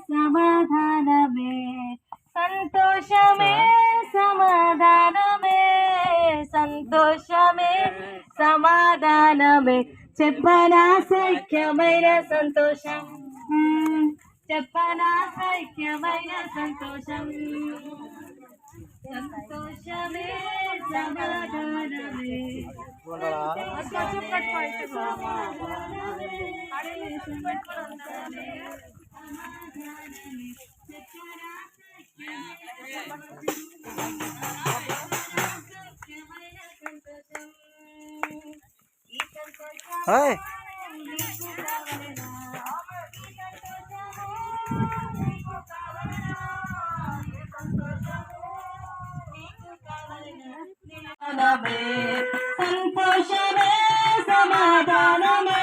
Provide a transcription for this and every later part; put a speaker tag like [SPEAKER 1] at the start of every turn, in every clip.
[SPEAKER 1] సమాధానమే సంతోషమే సమాధానమే సంతోషమే సమాధానమే చెప్పనా సఖ్యమైన సంతోషం చెప్పనా సఖ్యమైన సంతోషం సంతోషమే సమాధానమే
[SPEAKER 2] Hey.
[SPEAKER 1] సంతోషమే సమాధానమే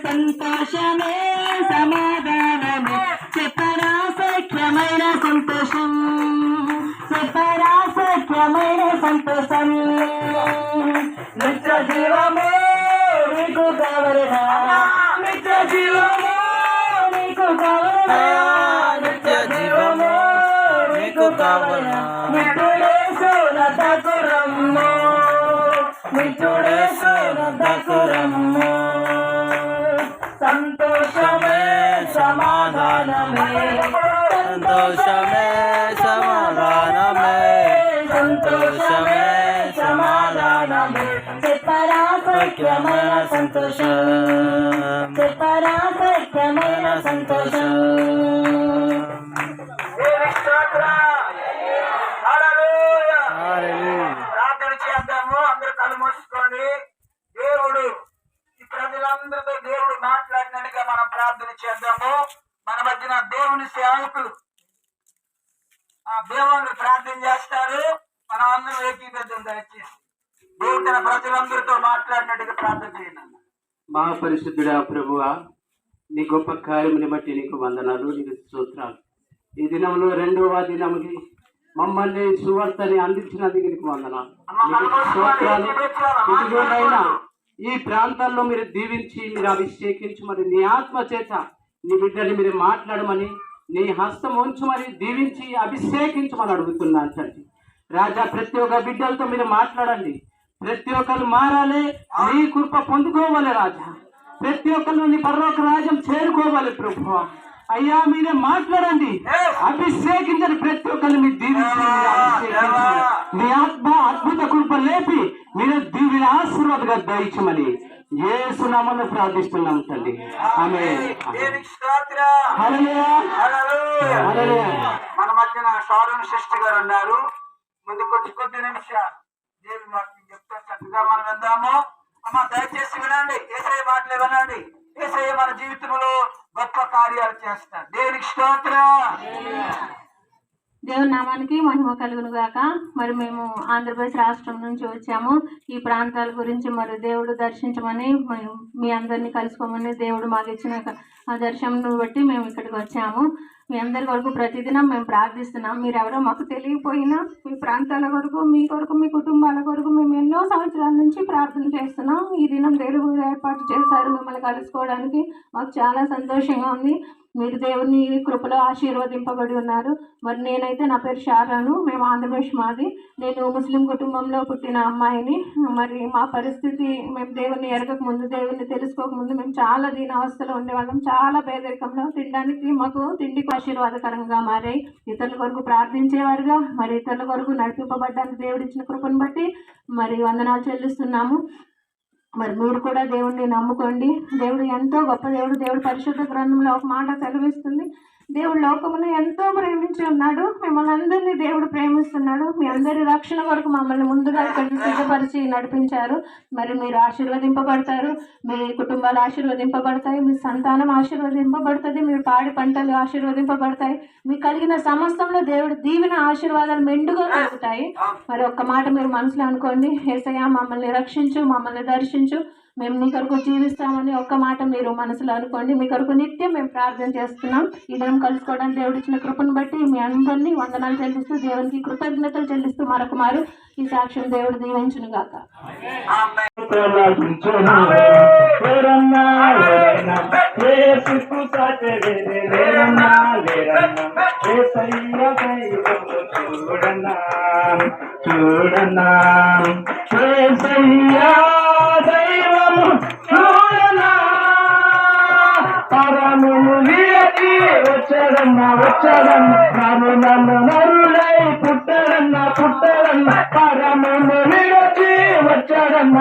[SPEAKER 1] సంతోషమే సమాధానమే చెప్పరా సఖ్యమైన సంతోషం చెప్పరా సఖ్యమైన సంతోషం నిత్య జీవమే నీకు కావలనా నిత్య జీవమే నీకు కావలనా
[SPEAKER 2] నిత్య జీవము నీకు కావలనా
[SPEAKER 1] నిత్యుడేసు నద్దకు రమ్ము నిత్యుడేసు నద్దకు రమ్ము సంతోషమే సమాధానమే
[SPEAKER 2] సంతోషమే సమాధానమే సంతోషమే సమాధానమే
[SPEAKER 1] చెప్పరా సఖ్యమైన సంతోషం చెప్పరా సఖ్యమైన సంతోషం
[SPEAKER 3] ప్రార్థన చేద్దాము. అందరూ కళ్ళు మూసుకోండి. దేవుడు ఈ ప్రజలందరితో దేవుడు మాట్లాడినట్టుగా మనం ప్రార్థన చేద్దాము. మన మధ్యన దేవుని సేవకులు ఆ దేవుని ప్రార్థన చేస్తారు. మనం అందరం ఏకీకృతం దయచేసి దేవుడు తన ప్రజలందరితో మాట్లాడినట్టుగా ప్రార్థన చేయండి.
[SPEAKER 4] మహాపరిశుద్ధుడా ప్రభువా, నీ గొప్ప కార్యముని బట్టి నీకు వందనాలు, నీకు స్తోత్రాలు. ఈ దినంలో రెండవ దినముకి మమ్మల్ని సువార్తని అందించినందుకు నీకు వందనాలు, నీకు స్తోత్రాలు. ఇదిగోనైనా ఈ ప్రాంతాల్లో మీరు దీవించి మీరు అభిషేకించి మరి నీ ఆత్మ చేత నీ బిడ్డని మీరు మాట్లాడమని నీ హస్తం ఉంచుమని దీవించి అభిషేకించమని అడుగుతున్నాను తండ్రి. రాజా, ప్రతి ఒక్క బిడ్డలతో మీరు మాట్లాడండి. ప్రతి ఒక్కరు మారాలి, నీ కృప పొందుకోవాలి రాజా. ప్రతి ఒక్కరు నీ పరలోక రాజ్యం చేరుకోవాలి ప్రభు. అయ్యా, మీరే మాట్లాడండి, అభిషేకించండి. ప్రతి ఒక్కరిని మీరు దీవించి మీ ఆత్మ అద్భుత కృప లేపి మీరు దీవిని ఆశీర్వాదంగా దయచమని యేసు నామములో ప్రార్థిస్తున్నాం తండ్రి. ఆమేన్. హల్లెలూయా.
[SPEAKER 3] మన మధ్యన షారూన్ సిస్టర్ గారు ఉన్నారు. ముందు కొద్ది నిమిషాలు దేవుని వాక్యం చెప్తే చక్కగా మనం విందాము. అమ్మ, దయచేసి వినండి. యేసయ్య మాటలే వినండి. యేసయ్య మన జీవితంలో గొప్ప కార్యాలు చేస్తారు. దేవునికి స్తోత్రం.
[SPEAKER 1] దేవుని నామానికి మహిమ కలుగును గాక. మరి మేము ఆంధ్రప్రదేశ్ రాష్ట్రం నుంచి వచ్చాము. ఈ ప్రాంతాల గురించి మరి దేవుడు దర్శించమని మీ అందరినీ కలుసుకోమని దేవుడు మాకు ఇచ్చిన ఆ దర్శనం బట్టి మేము ఇక్కడికి వచ్చాము. మీ అందరి వరకు ప్రతిదినం మేము ప్రార్థిస్తున్నాం. మీరెవరో మాకు తెలియకపోయినా మీ ప్రాంతాల కొరకు, మీ కొరకు, మీ కుటుంబాల కొరకు మేము ఎన్నో సంవత్సరాల నుంచి ప్రార్థన చేస్తున్నాం. ఈ దినం దేవుడు ఏర్పాటు చేశారు మిమ్మల్ని కలుసుకోవడానికి. మాకు చాలా సంతోషంగా ఉంది. మీరు దేవుని కృపలో ఆశీర్వదింపబడి ఉన్నారు. మరి నేనైతే నా పేరు షారాను. మేము ఆంధ్రప్రదేశ్ మాది. నేను ముస్లిం కుటుంబంలో పుట్టిన అమ్మాయిని. మరి మా పరిస్థితి, మేము దేవుని ఎరగక ముందు, దేవుని తెలుసుకోకముందు మేము చాలా దీనావస్థలో ఉండేవాళ్ళం. చాలా పేదరికంలో, తినడానికి మాకు తిండికి ఆశీర్వాదకరంగా మారాయి. ఇతరుల కొరకు ప్రార్థించేవారుగా, మరి ఇతరుల కొరకు నడిపింపబడ్డానికి దేవుడిచ్చిన కృపను బట్టి మరి వందనాలు చెల్లిస్తున్నాము. మరి మీరు కూడా దేవుడిని నమ్ముకోండి. దేవుడు ఎంతో గొప్ప దేవుడు. దేవుడు పరిశుద్ధ గ్రంథంలో ఒక మాట సెలవిస్తుంది, దేవుడు లోకమును ఎంతో ప్రేమించి ఉన్నాడు, మిమ్మల్ని అందరినీ దేవుడు ప్రేమిస్తున్నాడు, మీ అందరి రక్షణ కొరకు మమ్మల్ని ముందుగా ఇక్కడ సిద్ధపరిచి నడిపించారు. మరి మీరు ఆశీర్వదింపబడతారు, మీ కుటుంబాలు ఆశీర్వదింపబడతాయి, మీ సంతానం ఆశీర్వదింపబడుతుంది, మీరు పాడి పంటలు ఆశీర్వదింపబడతాయి, మీకు కలిగిన సమస్తంలో దేవుడు దీవెన ఆశీర్వాదాలు మెండుగా కలుగుతాయి. మరి ఒక్క మాట మీరు మనసులో అనుకోండి, యేసయ్య మమ్మల్ని రక్షించు, మమ్మల్ని దర్శించు, మేము నీ కొరకు జీవిస్తామని ఒక్క మాట మీరు మనసులో అనుకోండి. మీ కొరకు నిత్యం మేము ప్రార్థన చేస్తున్నాం. ఈ దినం కలుసుకోవడానికి దేవుడు ఇచ్చిన కృపను బట్టి మీ అందరినీ వందనాలు చెల్లిస్తూ, దేవునికి కృతజ్ఞతలు చెల్లిస్తూ మరొక మారు ఈ సాక్ష్యం దేవుడు దీవించును గాక.
[SPEAKER 4] లేరన్నా
[SPEAKER 3] యేసయ్య దైవము చూడనా చూడనా యేసయ్య దైవము చూడనా పరమును విరచి వచ్చాడన్న నన్ను నరుడై పుట్టడన్న పరమును విరచి వచ్చాడన్న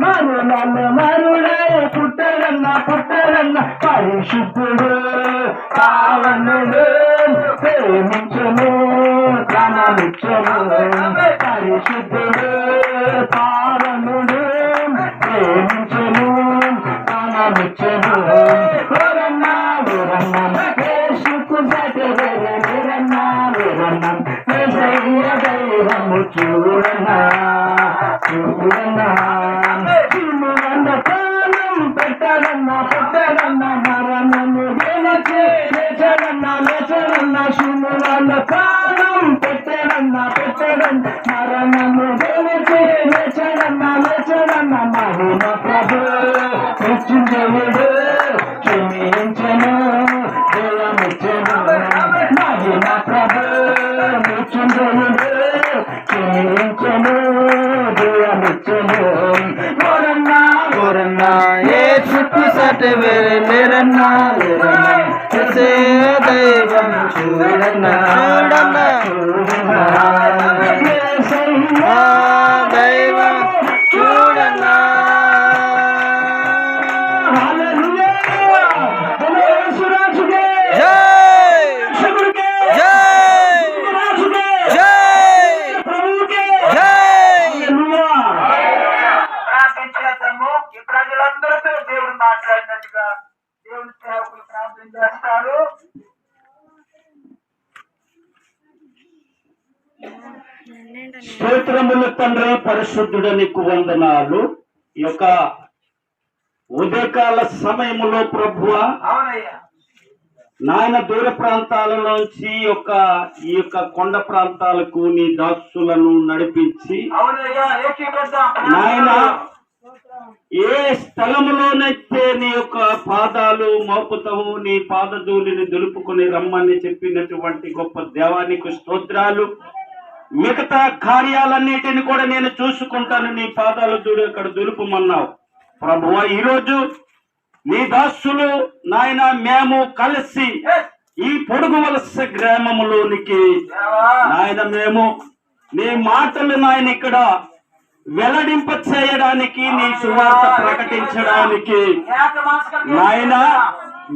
[SPEAKER 3] నన్ను నరుడై పుట్టడన్న పరిశుద్ధుడు పావనుడు ప్రేమించను ప్రాణమిచ్చను పరిశుద్ధుడు పావనుడు ప్రేమించను ప్రాణమిచ్చను దైవము చూడనా ప్రాణం పెట్టడన్న మరణము గెలిచి లేచడన్న శివుల ప్రాణం పెట్టడన్న మరణము గెలిచి లేచడన్న మహిమ ప్రభు మృత్యుంజయుడు క్షమించను జయమిచ్చను మహిమ ప్రభు మృత్యుంజయుడు క్షమించను జయమిచ్చను
[SPEAKER 2] कोरना ये सुख सट मेरे लेरना से दैवम चूड़ना दैवम चूड़ना
[SPEAKER 3] ప్రార్థించేద్దాము. ఈ ప్రజలందరితో దేవుడు మాట్లాడినట్టుగా దేవుని సేవకులు ప్రార్థన చేస్తారు.
[SPEAKER 4] స్తోత్రములు తండ్రి, పరిశుద్ధుడు నీకు వందనాలు. ఈ యొక్క ఉదయకాల సమయములో ప్రభువా
[SPEAKER 3] అవునయ్యా,
[SPEAKER 4] నాయన దూర ప్రాంతాల నుంచి ఈ యొక్క కొండ ప్రాంతాలకు నీ దాసులను నడిపించి
[SPEAKER 3] అవునయ్యా, ఏకీకరిద్దాం.
[SPEAKER 4] నాయన ఏ స్థలములోనైతే నీ యొక్క పాదాలు మోపుతావు, నీ పాదధూళిని దులుపుకొని రమ్మని చెప్పినటువంటి గొప్ప దేవానికి స్తోత్రాలు. మిగతా కార్యాలన్నిటిని కూడా నేను చూసుకుంటాను, నీ పాదాలు అక్కడ దులుపుమన్నావు ప్రభువా. ఈరోజు నీ దాసులు నాయన మేము కలిసి ఈ పొడుగు వలస గ్రామములోనికి నాయన మేము నీ మాటలు నాయన ఇక్కడ వెల్లడింప చేయడానికి, నీ సువార్త ప్రకటించడానికి నాయన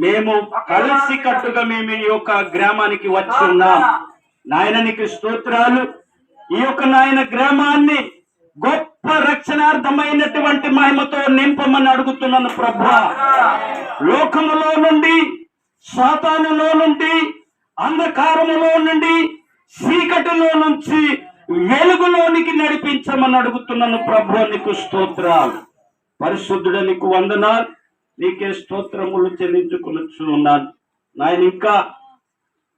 [SPEAKER 4] మేము కలిసి కట్టుగా మేము ఈ యొక్క గ్రామానికి వచ్చి ఉన్నాం. నాయన నీకు స్తోత్రాలు. ఈ యొక్క నాయన గ్రామాన్ని గొప్ప రక్షణార్థమైనటువంటి మహిమతో నింపమని అడుగుతున్నాను ప్రభువా. లోకములో నుండి, సాతానులో నుండి, అంధకారములో నుండి, చీకటిలో నుంచి వెలుగులోనికి నడిపించమని అడుగుతున్నాను ప్రభువా. నీకు స్తోత్రాలు. పరిశుద్ధుడ నీకు వందనాలు. నీకే స్తోత్రములు చెల్లించుకొనొచ్చు ఉన్నాను నాయన. ఇంకా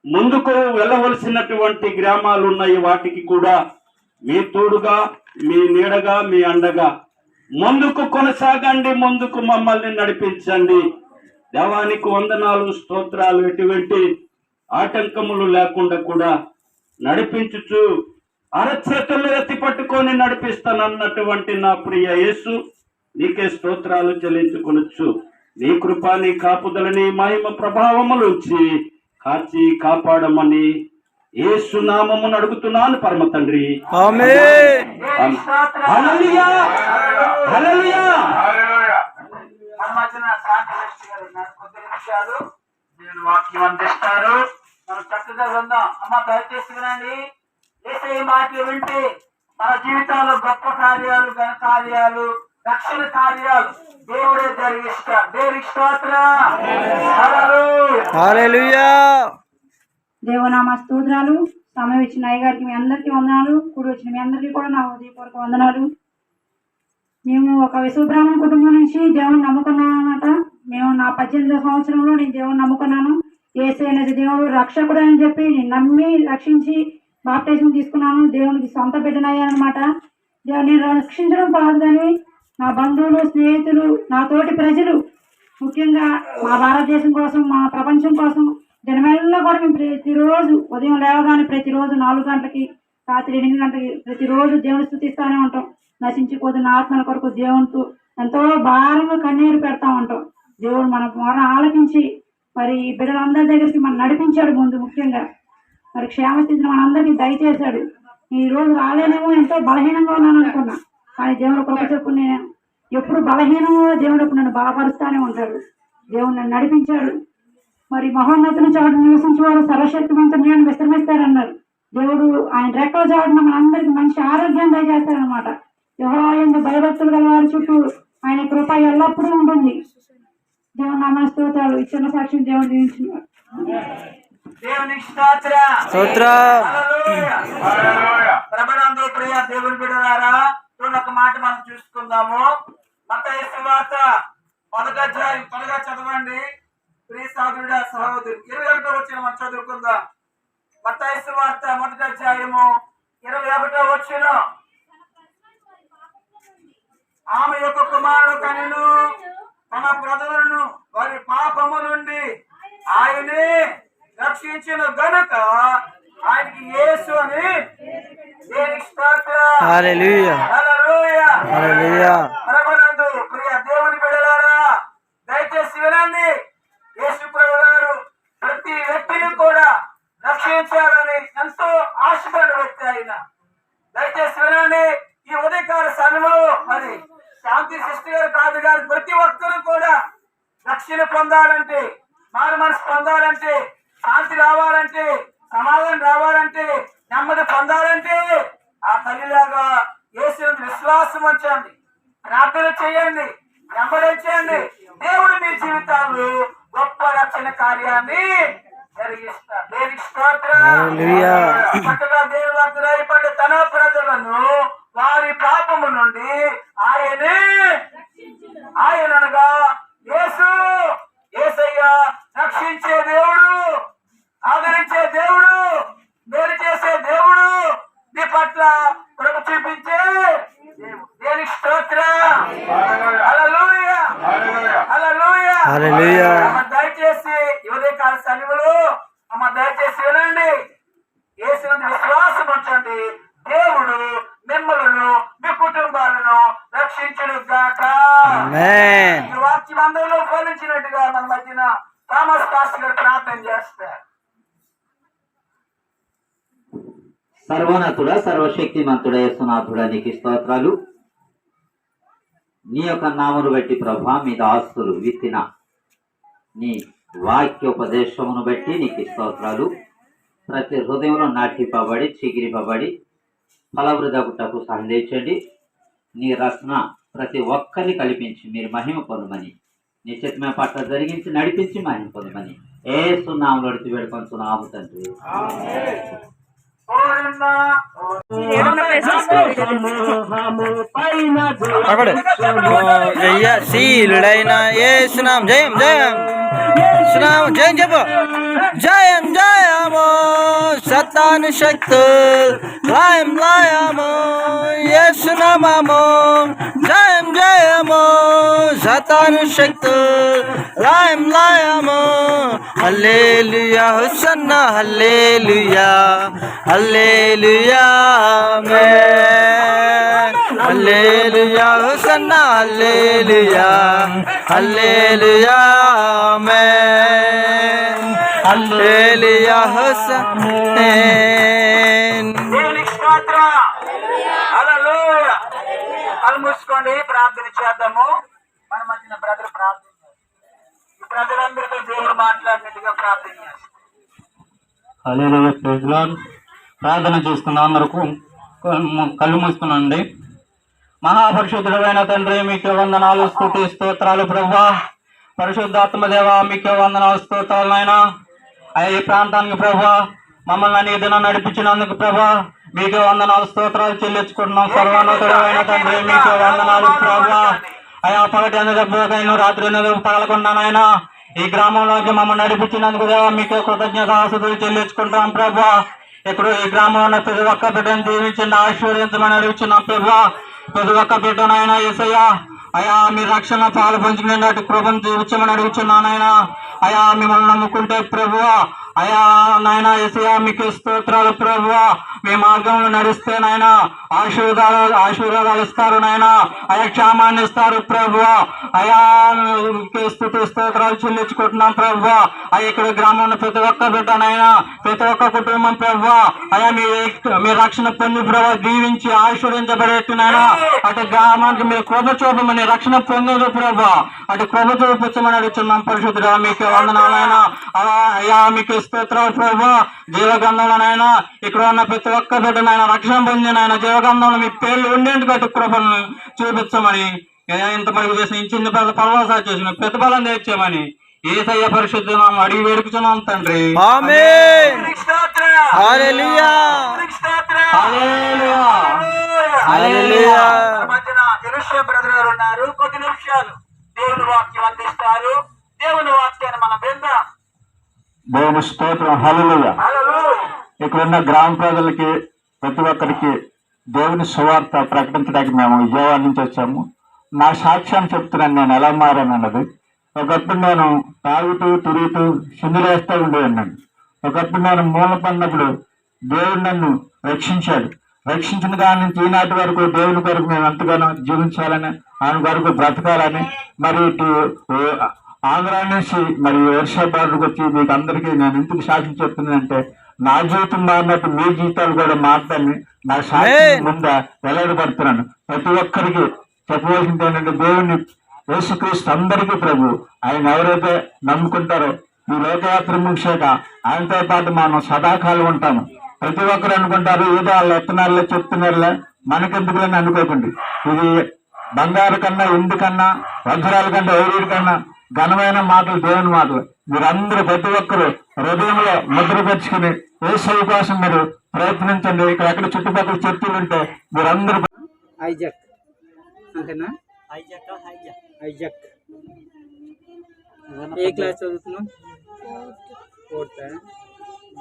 [SPEAKER 4] ముందుకు వెళ్ళవలసినటువంటి గ్రామాలు ఉన్నాయి, వాటికి కూడా మీ తోడుగా, మీ నీడగా, మీ అండగా ముందుకు కొనసాగండి, ముందుకు మమ్మల్ని నడిపించండి. దేవానికి వందనాలు, స్తోత్రాలు. ఎటువంటి ఆటంకములు లేకుండా కూడా నడిపించుచు అరచేతులు ఎత్తి పట్టుకొని నడిపిస్తానన్నటువంటి నా ప్రియ యేసు నీకే స్తోత్రాలు చెల్లించుకొనొచ్చు. నీ కృప, నీ కాపుదల, నీ మహిమ ప్రభావములుంచి కాచి కాపాడమని యేసు నామమును అడుగుతున్నాను పరమ తండ్రి.
[SPEAKER 2] ఆమేన్.
[SPEAKER 4] హల్లెలూయా, హల్లెలూయా.
[SPEAKER 3] మన మధ్యన శాంతిలక్ష్మి గారు ఉన్నారు. కొద్ది నిమిషాలు నేను వాక్యం అందిస్తారు. మనం చక్కగా విందాం. అమ్మ దయచేసి వినండి. యేసయ్య మాటలు వింటే మన జీవితాల్లో గొప్ప కార్యాలు, ఘన కార్యాలు, రక్షణ కార్యాలు దేవుడే జరిగిస్తారు. దేవుడికి స్తోత్రం.
[SPEAKER 2] హల్లెలూయా.
[SPEAKER 5] దేవనామ స్తోత్రాలు. సమయం ఇచ్చిన అయ్యగారికి మీ అందరికీ వందనాలు. కూడి వచ్చిన మీ అందరికీ కూడా నా హృదయపూర్వక వందనాలు. మేము ఒక విశ్వబ్రాహ్మణ కుటుంబం నుంచి దేవుని నమ్ముకున్నాం అన్నమాట. మేము నా 18వ సంవత్సరంలో నేను దేవుని నమ్ముకున్నాను. యేసయ్య అనేది దేవుడు రక్షకుడు అని చెప్పి నేను నమ్మి రక్షించి బాప్టిజం తీసుకున్నాను. దేవునికి సొంత బిడ్డనయ్యానమాట. నేను రక్షించడం కాదు కానీ నా బంధువులు, స్నేహితులు, నా తోటి ప్రజలు, ముఖ్యంగా మా భారతదేశం కోసం, మా ప్రపంచం కోసం, జనమే నెలలో కూడా మేము ప్రతిరోజు ఉదయం లేవగానే ప్రతిరోజు 4 గంటలకి రాత్రి 8 గంటలకి ప్రతిరోజు దేవుని స్తుతిస్తూనే ఉంటాం. నశించిపోతున్న ఆత్మల కొరకు దేవునితో ఎంతో భారంగా కన్నీరు పెడతా ఉంటాం. దేవుడు మన మొర ఆలకించి మరి ఈ బిడ్డలందరి దగ్గరికి మనం నడిపించాడు. ముందు ముఖ్యంగా మరి క్షేమస్థితిని మనందరికీ దయచేశాడు. ఈ రోజు రాలేనేమో, ఎంతో బలహీనంగా ఉన్నాను అనుకున్నా, కానీ దేవుడు కృప చొప్పున నేను ఎప్పుడు బలహీనంగా దేవుడు నన్ను బలపరుస్తూనే ఉంటాడు. దేవుడు నన్ను నడిపించాడు. మరి మహోన్నతుని చాటు నివసించే వారు సర్వశక్తివంతుని నేను విశ్రమిస్తారన్నారు. దేవుడు ఆయన రెక్కల చాటున మనందరికి మంచి ఆరోగ్యం దయచేస్తారనమాట. యెహోవా యందు భయభక్తులు గల వారి చుట్టూ ఆయన కృప ఎల్లప్పుడూ ఉంటుంది. దేవుని నామమున స్తోత్రాలు. ఇచ్చిన సాక్ష్యం దేవుడు దీవించినారు.
[SPEAKER 3] దేవునికి స్తోత్రం.
[SPEAKER 2] స్తోత్రం.
[SPEAKER 3] ప్రభునందు ప్రియ దేవుని బిడ్డలారా, ఒక మాట మనం చూసుకుందాము. మత్తయి సువార్త 1వ అధ్యాయం త్వరగా చదవండి. ప్రియ సహోదరుడా సహోదరి, 21వ వచనం మనం చదువుకుందాం. మత్తయి సువార్త 1వ అధ్యాయము 21వ వచనం. ఆమె యొక్క కుమారుడు కనెను, తన ప్రజలను వారి పాపము నుండి ఆయనే రక్షించిన గనుక ఆయనకి యేసు అని దేవునికి స్తోత్రం.
[SPEAKER 2] హల్లెలూయా.
[SPEAKER 3] హల్లెలూయా.
[SPEAKER 2] హల్లెలూయా.
[SPEAKER 3] ప్రభునందు ప్రియ దేవుని బిడ్డలారా, దయచేసి వినండి. యేసు ప్రభువారు ప్రతి వ్యక్తిని కూడా రక్షించాలని ఎంతో ఆశపడిన వ్యక్తి ఆయన. దయచేసి వినండి. ఈ ఉదయకాల సమయంలో మరి శాంతి సృష్టి గారు కాదు కానీ ప్రతి ఒక్కరూ కూడా రక్షణ పొందాలంటే, మారు మనసు పొందాలంటే, శాంతి రావాలంటే, సమాధానం రావాలంటే, నెమ్మది పొందాలంటే ఆ తల్లిలాగా యేసుని విశ్వాసం ఉంచండి, ప్రార్థన చేయండి, వెంబడించండి. దేవుడు మీ జీవితాల్లో గొప్ప రక్షణ కార్యాన్ని జరిగిస్తారు. దేవునికి స్తోత్రం. చక్కగా దేవుడు అర్థమైపడి తన ప్రజలను వారి పాపము నుండి ఆయనగా యేసు యేసయ్య రక్షించే దేవుడు, ఆదరించే దేవుడు, మేలు చేసే దేవుడు, మీ పట్ల కృప చూపించే దేవుడు. దేవునికి స్తోత్రం. హల్లెలూయా. హల్లెలూయా.
[SPEAKER 2] హల్లెలూయా.
[SPEAKER 3] దయచేసి ఉదయకాల సమయంలో దయచేసి వినండి. యేసునందు విశ్వాసం ఉంచండి. దేవుడు మిమ్మలను మీ కుటుంబాలను రక్షించును గాక.
[SPEAKER 2] ఆమేన్.
[SPEAKER 3] ఈ వాక్యం అందరిలో ఫలించినట్టుగా మన మధ్యన థామస్ పాస్టర్ గారు ప్రార్థన చేస్తారు.
[SPEAKER 6] సర్వోన్నతుడ సర్వశక్తిమంతుడ యేసునాథుడ నీకు స్తోత్రాలు. నీ యొక్క నామను బట్టి ప్రభా మీ దాసులు విత్తిన నీ వాక్యోపదేశమును బట్టి నీకు స్తోత్రాలు. ప్రతి హృదయంలో నాటిపబడి చిగిరిపబడి ఫలవృదగుటకు సహందించండి. నీ రచన ప్రతి ఒక్కరిని కల్పించి మీరు మహిమ పొందమని, నీ చిత్తమే పట్ల జరిగించి నడిపించి మహిమ పొందమని యేసు నామములో అడిగి వేడుకొంచున్నాము తండ్రి.
[SPEAKER 2] అక్కడ జయశీలుడైన యేసునామ జయం జయం. యేసునామ జయం చెప్పు. జయం జయము సతాను శక్తు లయం లయము యేసునామము. జయం జయము సతాను శక్తు లయం లయము. హల్లెలూయా హోసన్నా హల్లెలూయా హల్లెలూయా ఆమేన్. హల్లెలూయా హోసన్నా హల్లెలూయా హల్లెలూయా ఆమేన్. హల్లెలూయా హోసన్నా.
[SPEAKER 3] దేవునికి స్తోత్రం. హల్లెలూయా. కళ్ళు మూసుకోండి, ప్రార్థన చేద్దాము. మన మధ్యన బ్రదర్ ప్రార్థన చేస్తారు. ఈ ప్రజలందరితో దేవుడు మాట్లాడినట్టుగా ప్రార్థన చేస్తారు.
[SPEAKER 7] హల్లెలూయా. Praise Lord. ప్రార్థన చేసుకున్న అందరకు కళ్ళు మూసుకునండి. మహాపరిశుద్ధుడైన తండ్రి మీకే వందనాలు స్తుతి స్తోత్రాలు ప్రభువా. పరిశుద్ధాత్మదేవ మీకే వందనాలు స్తోత్రాలు నాయనా. ఈ ప్రాంతానికి ప్రభువా మమ్మల్ని అనేక దినం నడిపించినందుకు ప్రభువా మీకే వందనాలు స్తోత్రాలు చెల్లించుకుంటున్నాం. సర్వోన్నతుడైన తండ్రి మీకే వందనాలు ప్రభువా. అయా పగటి ఎందుకు రాత్రి ఎందుకు పగలకుండా నాయనా ఈ గ్రామంలోకి మమ్మల్ని నడిపించినందుకు దేవా మీకే కృతజ్ఞతాస్తుతులు చెల్లించుకుంటాం ప్రభువా. ఇప్పుడు ఈ గ్రామంలో ఉన్న ప్రతి ఒక్క బిడ్డను దీవించండి, ఆశీర్వదించమని అడుగుతున్నాం ప్రభువా. ప్రతి ఒక్క బిడ్డనైనా యేసయ్యా అయా మీ రక్షణ పాలు పంచుకునేటట్టు కృపను చూపించమని అడుగుతున్నానైనా. అయా మిమ్మల్ని నమ్ముకుంటే ప్రభువా అయా నాయన యేసయ్యా మీకు స్తోత్రాలు ప్రభువా. మీ మార్గంలో నడిస్తే నాయన ఆశీర్వాదాలు ఇస్తారు నాయన. అయా క్షేమాన్ని ఇస్తారు ప్రభువా. అయా స్తుతి స్తోత్రాలు చెల్లించుకుంటున్నాం ప్రభువా. అయ్యా ఇక్కడ గ్రామంలో ప్రతి ఒక్క బిడ్డ నాయన, ప్రతి ఒక్క కుటుంబం ప్రభువా. అయా మీ రక్షణ పొంది ప్రభావ దీవించి ఆశీర్వదించబడేట్టు నాయన. అటు గ్రామానికి మీరు కృప చూపమని, రక్షణ పొందేది ప్రభావ అటు కృప చూపించమని అడుగుతున్నాం పరిశుద్ధుడా. మీకు వందనాలైనా అయ్యా మీకు స్తోత్రాలు ప్రభావ. జీవగంధంలో నాయన ఇక్కడ ఉన్న ప్రతి ఒక్క బిడ్డ నాయన రక్షణ పొందిన ఆయన జీవగంధంలో మీ పేర్లు ఉండేందుకు అటు కృపను చూపించమని, ఇంత మనకు చేసిన ఇచ్చింది పరవాసా చేసిన ప్రతిఫలం తెచ్చామని యేసయ్య పరిశుద్ధ నామములో అడిగి వేడుకుచున్నాం తండ్రి.
[SPEAKER 2] ఆమేన్. హల్లెలూయా.
[SPEAKER 7] హల్లెలూయా.
[SPEAKER 2] హల్లెలూయా.
[SPEAKER 3] మధ్యన ఎలీషా బ్రదర్ గారు ఉన్నారు. కొద్ది నిమిషాలు దేవుని వాక్యం అందిస్తారు. దేవుని వాక్యాన్ని మనం విందాం.
[SPEAKER 7] దేవుని స్తోత్రం. హల్లెలూయా.
[SPEAKER 3] హల్లెలూయా.
[SPEAKER 7] ఇక్కడున్న గ్రామ ప్రజలకి ప్రతి ఒక్కరికి దేవుని సువార్త ప్రకటించడానికి మేము విజయవాడ నుంచి వచ్చాము. నా సాక్ష్యాన్ని చెప్తున్నాను నేను ఎలా మారానన్నది. ఒకప్పుడు నేను తాగుతూ తిరుగుతూ సిందులేస్తూ ఉండేవాడిని. ఒకప్పుడు నేను మూల పడినప్పుడు దేవుడు నన్ను రక్షించాడు. రక్షించిన దాని నుంచి ఈనాటి వరకు దేవుని కొరకు మేము ఎంతగానో జీవించాలని, ఆయన కొరకు బ్రతకాలని, మరి ఇటు ఆంధ్ర నుంచి మరి వర్షాబాద్కి వచ్చి మీకు అందరికీ నేను ఎందుకు సాక్షి చెప్తున్నానంటే, నా జీవితం మారినట్టు మీ జీవితాలు కూడా మారుతాయని నా సాక్షి ముందు వెల్లడిపడుతున్నాను. ప్రతి ఒక్కరికి చెప్పవలసింది ఏంటంటే, దేవుని యేసుక్రీస్తు అందరికీ ప్రభు. ఆయన ఎవరైతే నమ్ముకుంటారో ఈ లోకయాత్ర ముగిశాక ఆయనతో పాటు మనం సదాకాలం ఉంటాము. ప్రతి ఒక్కరు అనుకుంటారు ఏదో వాళ్ళు ఎత్తనారులే చెప్తున్నారులే మనకెందుకులని అనుకోకండి. ఇది బంగారు కన్నా, ఇందు కన్నా, వజ్రాల కన్నా, ఎవరి కన్నా ఘనమైన మాటలు దేవుని మాటలు. మీరందరూ ప్రతి ఒక్కరు హృదయంలో ముద్ర పెంచుకుని యేసు కోసం మీరు ప్రయత్నించండి. ఇక్కడ ఎక్కడ చుట్టుపక్కల చర్చలు ఉంటే మీరందరూ
[SPEAKER 2] ఐజాక్ అంతేనా? ఐజాక్ ఏ క్లాస్ చదువుతున్నావు? ఫోర్త్.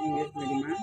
[SPEAKER 2] ఇంగ్లీష్ మీడియమా?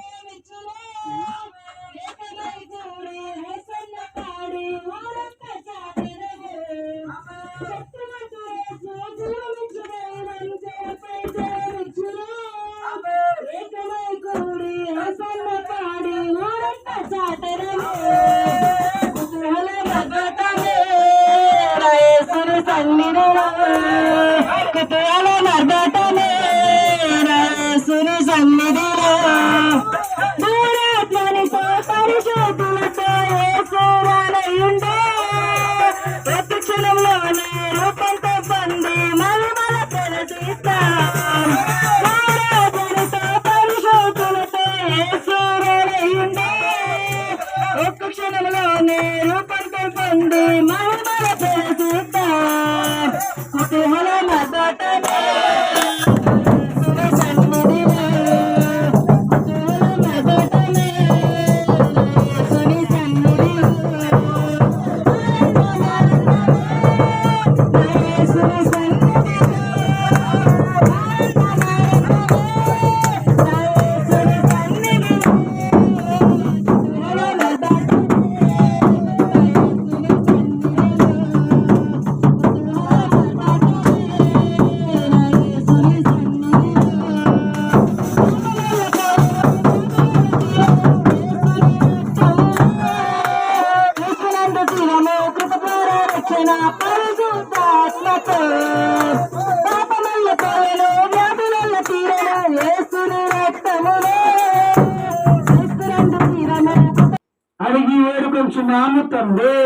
[SPEAKER 4] అడిగి వేడుకొంచున్నాము తండ్రి.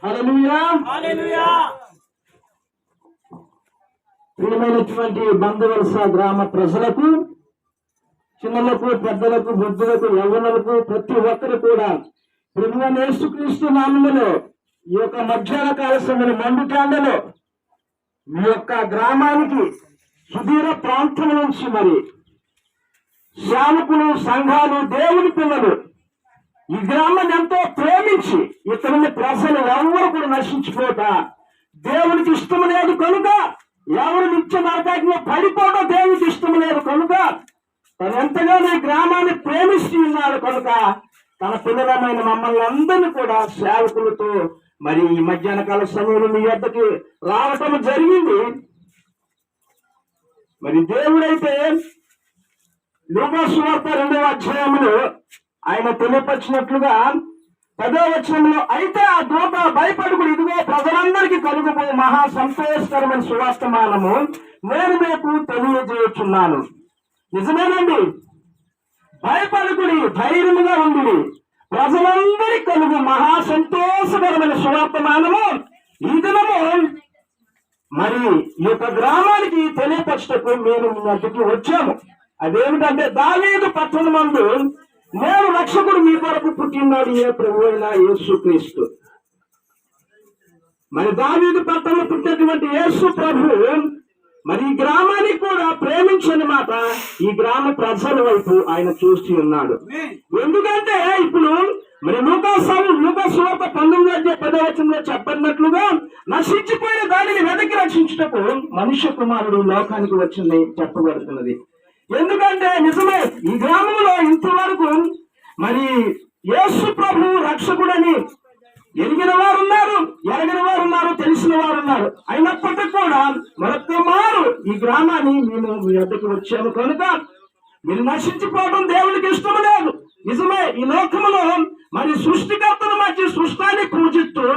[SPEAKER 4] హల్లెలూయా. ప్రియమైనటువంటి బంధువలస గ్రామ ప్రజలకు, చిన్నలకు, పెద్దలకు, వృద్ధులకు, యవ్వనులకు, ప్రతి ఒక్కరు కూడా ప్రభువైన యేసుక్రీస్తు నామములో ఈ యొక్క మధ్యాహ్న కాల సమయంలో మండుటాండలో మీ యొక్క గ్రామానికి సుదూర ప్రాంతం నుంచి మరి సేవకులు, సంఘాలు, దేవుని పిల్లలు ఈ గ్రామాన్ని ఎంతో ప్రేమించి ఇతరుల ప్రజలు ఎవరు కూడా నశించిపోట దేవునికి ఇష్టం లేదు కనుక, ఎవరు నిత్య నరకాగ్నిలో పడిపోవడం దేవునికి ఇష్టం లేదు కనుక, తను ఎంతగానో ఈ గ్రామాన్ని ప్రేమిస్తూ ఉన్నాడు కనుక తన పిల్లలమైన మమ్మల్ని అందరినీ కూడా సేవకులతో
[SPEAKER 8] మరి ఈ మధ్యాహ్న కాల సమయంలో మీ వద్దకి రావటం జరిగింది. మరి దేవుడైతే లూకా సువార్త 2వ అధ్యాయంలో ఆయన తెలియపరిచినట్లుగా 10వ వచనంలో, అయితే ఆ దూత భయపడుకుని, ఇదిగో ప్రజలందరికీ కలుగుబో మహా సంతోషకరమైన సువర్తమానము నేను మీకు తెలియజేయుచున్నాను. నిజమేనండి, భయపడుకుని ధైర్యముగా ఉండి ప్రజలందరికీ కలుగు మహా సంతోషకరమైన సువర్తమానము ఈ దినము మరి ఈ యొక్క గ్రామానికి తెలియపరచటకు మేము మీ వద్దకు వచ్చాము. అదేమిటంటే, దావీదు పట్టణమందు నేను రక్షకుడు మీ కొరకు పుట్టినాడు, ఏ ప్రభు అయిన యేసుక్రీస్తు. మరి దావీదు పట్టణంలో పుట్టినటువంటి యేసు ప్రభు మరి ఈ గ్రామానికి కూడా ప్రేమించని మాట ఈ గ్రామ ప్రజల వైపు ఆయన చూసి ఉన్నాడు. ఎందుకంటే ఇప్పుడు మరి లూకా సువార్త 19వ వచనంలో చెప్పినట్లుగా నశించిపోయిన దానిని వెతికి రక్షించుటకు మనుష్య కుమారుడు లోకానికి వచ్చింది చెప్పబడుతున్నది. ఎందుకంటే నిజమే, ఈ గ్రామంలో ఇంతవరకు మరి యేసు ప్రభు రక్షకుడని ఎరిగిన వారు ఉన్నారు, ఎరగిన వారు ఉన్నారు, తెలిసిన వారు ఉన్నారు. అయినప్పటికీ కూడా మరొక మారు ఈ గ్రామాన్ని మేము మీ వద్దకు వచ్చాము కనుక మీరు నశించిపోవడం దేవునికి ఇష్టం లేదు. నిజమే, ఈ లోకములో మరి సృష్టికర్తను మధ్య సృష్టాన్ని పూజిస్తూ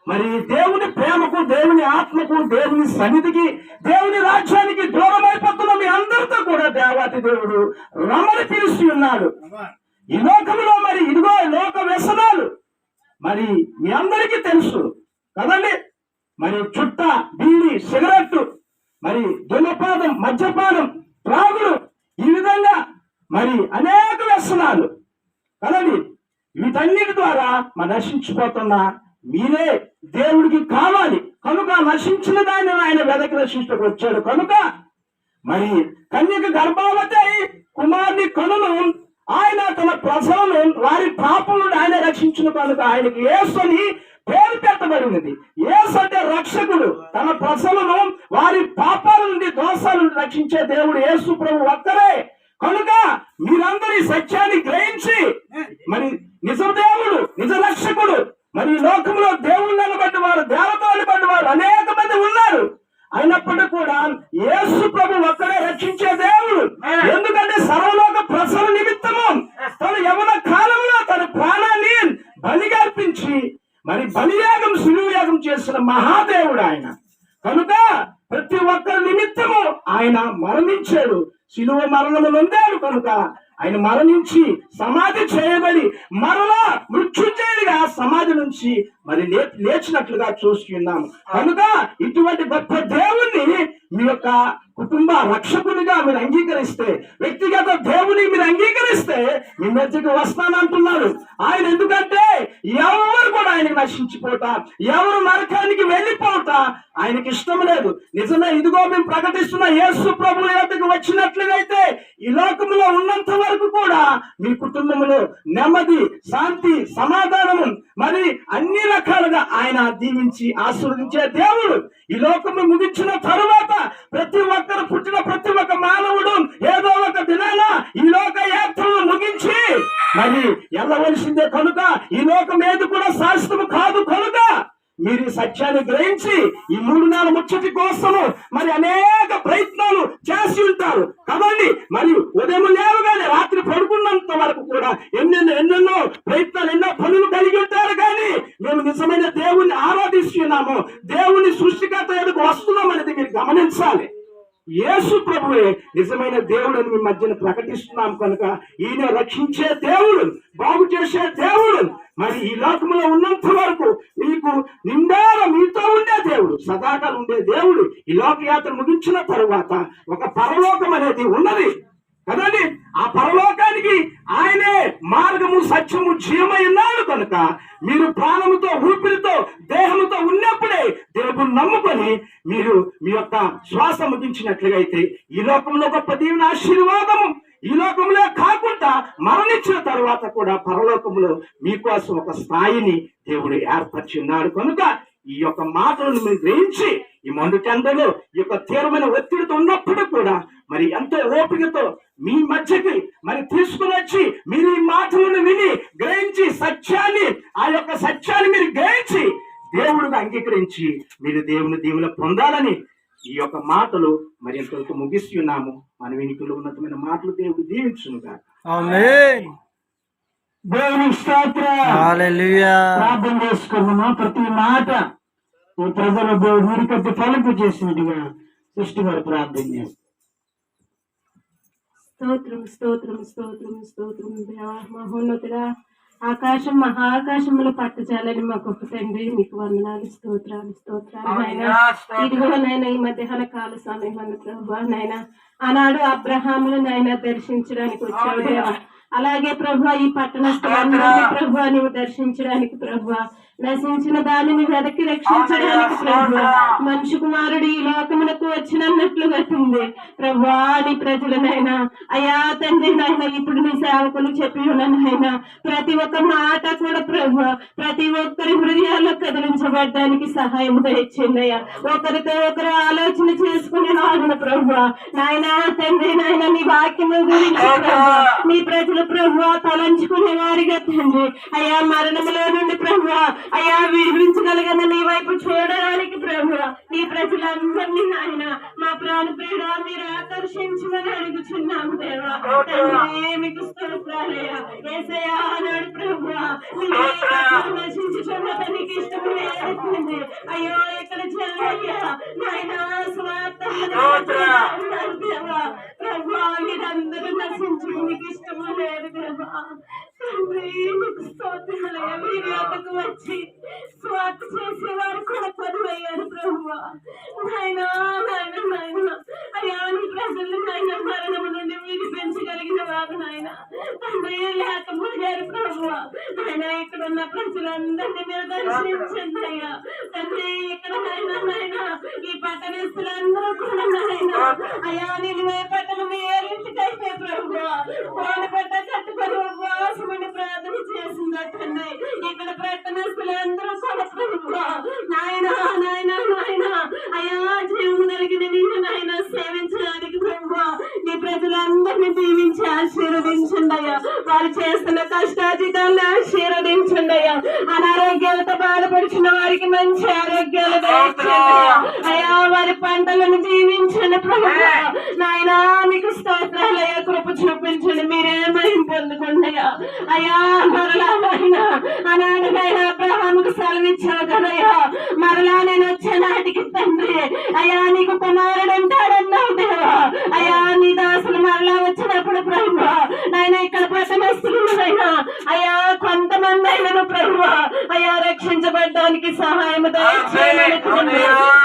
[SPEAKER 8] మరి దేవుని ప్రేమకు, దేవుని ఆత్మకు, దేవుని సన్నిధికి, దేవుని రాజ్యానికి దూరం అయిపోతున్న మీ అందరితో కూడా దేవాతి దేవుడు రమని పిలిచి ఉన్నాడు. ఈ లోకంలో మరి ఇదిగో లోక వ్యసనాలు మరి మీ అందరికీ తెలుసు కదండి. మరి చుట్ట, బీడి, సిగరెట్, మరి దున్నపాదం, మద్యపానం, త్రాగుడు, ఈ విధంగా మరి అనేక వ్యసనాలు కదండి. వీటన్నిటి ద్వారా మరి నశించిపోతున్న మీరే దేవుడికి కావాలి కనుక నశించిన దాన్ని ఆయన వెదకి రక్షించకు వచ్చాడు కనుక మరి కన్యక గర్భావతి కుమారుని కనును ఆయన తన ప్రజలను వారి పాపం నుండి ఆయన రక్షించిన కనుక ఆయనకి యేసు అని పేరు పెట్టబడినది. యేసు అంటే రక్షకుడు, తన ప్రజలను వారి పాపాల నుండి, దోషాల నుండి రక్షించే దేవుడు యేసు ప్రభు ఒక్కరే. కనుక మీరందరి సత్యాన్ని గ్రహించి మరి నిజ దేవుడు, నిజ రక్షకుడు, మరి లోకంలో దేవుళ్ళని బట్టి వారు, దేవతలను బట్టి వారు అనేక మంది ఉన్నారు. అయినప్పటికీ కూడా యేసు ప్రభు ఒక్కడే రక్షించే దేవుడు. ఎందుకంటే సర్వలోక ప్రజల నిమిత్తము తన యవన కాలంలో తన ప్రాణాన్ని బలిగా అర్పించి మరి బలియాగం, శిలువయాగం చేసిన మహాదేవుడు ఆయన. కనుక ప్రతి ఒక్కరి నిమిత్తము ఆయన మరణించాడు, శిలువ మరణము నొందాడు. కనుక ఆయన మరణించి సమాధి చేయబడి మరలా మృత్యుంజయుడిగా సమాధి నుంచి మరి లేచినట్లుగా చూస్తున్నాము. కనుక ఇటువంటి గొప్ప దేవుణ్ణి మీ యొక్క కుటుంబ రక్షకునిగా మీరు అంగీకరిస్తే, వ్యక్తిగత దేవుని మీరు అంగీకరిస్తే మీ మధ్యకి వస్తానంటున్నాడు ఆయన. ఎందుకంటే ఎవరు కూడా ఆయనకు నశించిపోతా, ఎవరు నరకానికి వెళ్ళిపోతా ఆయనకి ఇష్టం లేదు. నిజమే, ఇదిగో మేము ప్రకటిస్తున్న యేసు ప్రభు యొద్దకు వచ్చినట్లుగైతే ఈ లోకంలో ఉన్నంత వరకు కూడా మీ కుటుంబంలో నెమ్మది, శాంతి, సమాధానము మరి అన్ని రకాలుగా ఆయన దీవించి ఆశీర్వదించే దేవుడు. ఈ లోకము ముగించిన తరువాత ప్రతి ఒక్కరు, పుట్టిన ప్రతి ఒక్క మానవుడు ఏదో ఒక దినాన ఈ లోక యాత్రను ముగించి మరి వెళ్ళవలసిందే. కనుక ఈ లోకం ఏది కూడా శాశ్వతము కాదు. కనుక మీరు ఈ సత్యాన్ని గ్రహించి ఈ 3 నెలల ముచ్చటి కోసము మరి అనేక ప్రయత్నాలు చేసి ఉంటారు కదండి. మరి ఉదయం లేవగానే రాత్రి పడుకున్నంత వరకు కూడా ఎన్నెన్నో ప్రయత్నాలు, ఎన్నో పనులు కలిగి ఉంటారు. కానీ మేము నిజమైన దేవుణ్ణి ఆరాధిస్తున్నాము, దేవుని సృష్టికర్త ఎదుగు వస్తున్నాం అనేది మీరు గమనించాలి. యేసు ప్రభువే నిజమైన దేవుడు అని మీ మధ్యన ప్రకటిస్తున్నాం. కనుక ఈయన రక్షించే దేవుడు, బాగు చేసే దేవుడు. మరి ఈ లోకంలో ఉన్నంత వరకు మీకు నిండార మీతో ఉండే దేవుడు, సదాకాలం ఉండే దేవుడు. ఈ లోకయాత్ర ముగించిన తరువాత ఒక పరలోకం అనేది ఉన్నది కదండి. ఆ పరలోకానికి ఆయనే మార్గము, సత్యము, జీవమై ఉన్నాడు. కనుక మీరు ప్రాణముతో, ఊపిరితో, దేహముతో ఉన్నప్పుడే దేవుని నమ్ముకొని మీరు మీ యొక్క శ్వాస ముగించినట్లుగా అయితే ఈ లోకంలో గొప్ప దేవుని ఆశీర్వాదము ఈ లోకంలో కాకుండా మరణించిన తర్వాత కూడా పరలోకంలో మీకోసం ఒక స్థాయిని దేవుడు ఏర్పరిచి ఉన్నాడు. కనుక ఈ యొక్క మాటలను మీరు గ్రహించి ఈ మండు చందలో ఈ యొక్క తీవ్రమైన ఒత్తిడితో ఉన్నప్పుడు కూడా మరి ఎంతో ఓపికతో మీ మధ్యకి మరి తీసుకుని వచ్చి మీరు ఈ మాటలను విని గ్రహించి సత్యాన్ని, ఆ యొక్క సత్యాన్ని మీరు గ్రహించి దేవుడిగా అంగీకరించి మీరు దేవుని దీవులు పొందాలని ఈ యొక్క మాటలు మరి ఎంతవరకు ముగిస్తున్నాము. మన వెనుకలో ఉన్నతమైన మాటలు దేవుడు దీవించునుగా.
[SPEAKER 2] ఆమేన్.
[SPEAKER 8] దేవుని స్తోత్రం.
[SPEAKER 2] హల్లెలూయా.
[SPEAKER 8] ప్రార్థన చేసుకున్నామా. ప్రతి మాట ఈ ప్రజల దేవుడు వీరికట్టి ఫలింపు చేసినట్టుగా సృష్టి వారు ప్రార్థన చేస్తారు.
[SPEAKER 1] స్తోత్రం స్తోత్రం స్తోత్రం స్తోత్రం దేవా మహోన్నతుడా, ఆకాశం మహాకాశములు పట్టుచాలని మా గొప్ప తండ్రి మీకు వందనాలు, స్తోత్రాలు స్తోత్రాలు నాయనా. ఇదిగో నాయన ఈ మధ్యాహ్న కాల సమయం అన్న ప్రభా నాయన, ఆనాడు అబ్రహాములు నాయన దర్శించడానికి వచ్చావు దేవా. అలాగే ప్రభా ఈ పట్టణ స్థలాన్ని ప్రభా నువ్వు దర్శించడానికి ప్రభా, నశించిన దానిని వెదకి రక్షించడానికి ప్రభా, మనుషు కుమారుడు ఈ లోకమునకు వచ్చినట్లుగా ఉంది ప్రభా. నీ ప్రజలనైనా అయ్యా తండ్రి నాయన, ఇప్పుడు నీ సేవకులు చెప్పి ఉన్నానైనా ప్రతి ఒక్క మాట కూడా ప్రభా ప్రతి ఒక్కరి హృదయాల్లో కదిలించబడ్డానికి సహాయం దయచేయండి అయ్యా. ఒకరితో ఒకరు ఆలోచన చేసుకునే వాడును ప్రభా నాయన తండ్రి నాయన, నీ వాక్యము గురించి ప్రభా నీ ప్రజలు ప్రభా తలంచుకునే వారిగా తండ్రి అయ్యా, మరణములో నుండి ప్రభా అయ్యా విడిపించగలిగిన నీ వైపు చూడడానికి ప్రభు నీ ప్రజలందరినీ ఆయన మా ప్రాణ ప్రియుడ మీరు ఆకర్షించమని అడుగుచున్నాము దేవా. మీకు స్తోత్రాలయ్యా. యేసయ్యా అన్నాడు ప్రభు, నశించుచున్నది నీకు ఇష్టం లేదండి. అయ్యో ఇక్కడ చెల్లయ్యా నాయన స్వార్థ దేవా ప్రభు, మీరందరూ నశించు నీకు ఇష్టము లేదు దేవా. తండ్రి మీకు స్తోత్రాలయ్యా. మీరు వద్దకు వచ్చి స్వార్థ చేసేవారు కూడా పరువయ్యారు ప్రభు. నాయనా నాయన నాయన అయ్యా, నీ ప్రజలు నాయన మరణము నుండి విడిపించగలిగిన వారు నాయన తండ్రి లేకపోయారు ప్రభు. నాయన ఇక్కడ ఉన్న ప్రజలందరినీ మీరు దర్శించండి అయ్యా తండ్రి. ఇక్కడ నాయన ఈ పట్టణస్తులందరూ కూడా నాయన అయ్యా నిన్ను పట్టణం ఏరింటికైతే ప్రభు కోడి పట్ట కట్టుకొని ఉపవాసమని ప్రార్థన చేసిందటండి. ఇక్కడ పట్టణస్తులందరూ కూడా ప్రభు నాయన నాయన నాయన అయ్యా జీవము కలిగిన నిన్ను నాయన సేవించడానికి ప్రభు నీ ప్రజలందరినీ దీవించి ఆశీర్వదించండి అయ్యా. వారు చేస్తున్న కష్టాజితాలను ఆశీర్వదించండి అయ్యా. అనారోగ్యాలతో బాధపడుచున్న వారికి మంచి ఆరోగ్యాలు దయచేయండి అయ్యా. వారి పంటలను దీవించండి ప్రభు నాయన. మీకు స్తోత్రాలయ్యా. కృప చూపించండి. మీరేమని పొందుకోండి అయ్యా. మరలా నాయన అనాథమైన అబ్రహాముకు సెలవిచ్చావు కదయ్యా, మరలా నేను వచ్చే నాటికి తండ్రి అయ్యా నీకు కుమారుడు ఉంటాడన్నావు దేవా. అయ్యా నీ దాసులు మరలా వచ్చినప్పుడు ప్రభు నాయన ఇక్కడ పట్టణస్తులైనా అయ్యా కొంతమంది అయినను ప్రభు అయ్యా రక్షించబడ్డానికి సహాయం దయచేయాలనుకుంది.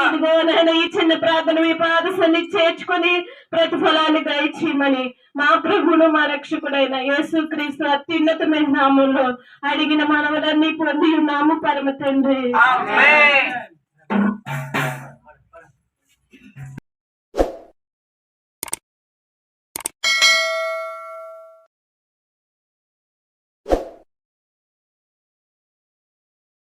[SPEAKER 1] ఇదిగో నాయన ఈ చిన్న ప్రార్థన మీ పాదసన్ని చేర్చుకొని ప్రతిఫలాన్ని దయచేయమని మా ప్రభువును మా రక్షకుడైన యేసుక్రీస్తు అత్యున్నతమైన నామంలో అడిగిన మనవలన్నీ పొంది ఉన్నాము పరమ తండ్రి.